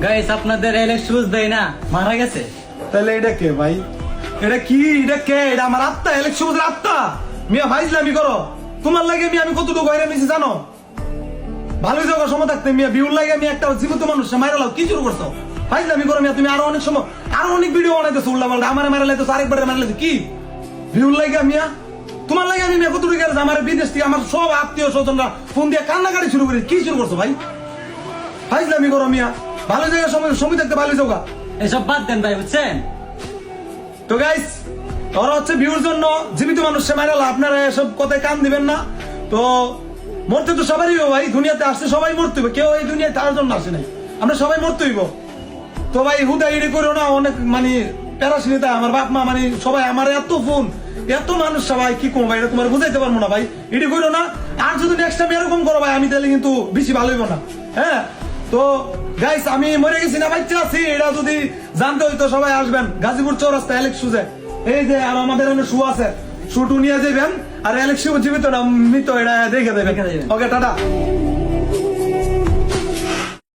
Guys আপনাদের Alex shoes দেয় না, মারা গেছে। তাহলে এটা কে ভাই? এটা কি? এটা কে? এটা আমার আত্মা, এলেক্স সবুজের আত্মা। মিয়া ভাইজলামি করো। তোমার লাগে আমি কতটুকু হয়রান হয়েছি জানো? ভালোই যাওয়ার সময় থাকতে মিয়া বিউর লাগে আমি একটা জীবিত মানুষ মাইরা লাও, কি শুরু করছো? ভাইজলামি করো মিয়া। তুমি আরো অনেক সময় আরো অনেক ভিডিও বানাইতেছো উল্টা পাল্টা, আমার মারা লাইতেছো, আরেকবার মারা লাইতেছো। কি বিউর লাগে মিয়া? তোমার লাগে আমি মিয়া কতটুকু গেছে? আমার বিদেশ থেকে আমার সব আত্মীয় স্বজনরা ফোন দিয়ে কান্নাকাটি শুরু করি। কি শুরু করছো ভাই? ভাইজলামি করো মিয়া। ভালো জায়গায় সময় থাকতে ভালো যাওগা। এসব বাদ দেন ভাই, বুঝছেন? তো গাইস, ওরা হচ্ছে ভিউর জন্য জীবিত মানুষকে মারালা। আপনারা এসব কথায় কান দিবেন না। তো মরতে তো সবারই হবে ভাই, দুনিয়াতে আসছে সবাই মরতে হবে, কেউ এই দুনিয়ায় তার জন্য আসে নাই। আমরা সবাই মরতে হইব। তো ভাই হুদা ইডি করো না, অনেক মানে প্যারাসিনিতা আমার বাপ মা মানে সবাই আমার এত ফোন এত মানুষ সবাই কি কম ভাই, এটা তোমার বুঝাইতে পারবো না ভাই। ইডি করো না। আর যদি নেক্সট টাইম এরকম করো ভাই, আমি তাহলে কিন্তু বেশি ভালো হইব না। হ্যাঁ, তো গাইস আমি মরে গেছি না বাচ্চা আছি, এটা যদি জানতে হইতো সবাই আসবেন গাজীপুর চৌরাস্তা এলেক্স শুজে। এই যে আর আমাদের এখানে শু আছে, শুটু নিয়ে যাবেন। আর এলেক্স জীবিত না মৃত এটা দেখে দেবেন। ওকে টাটা।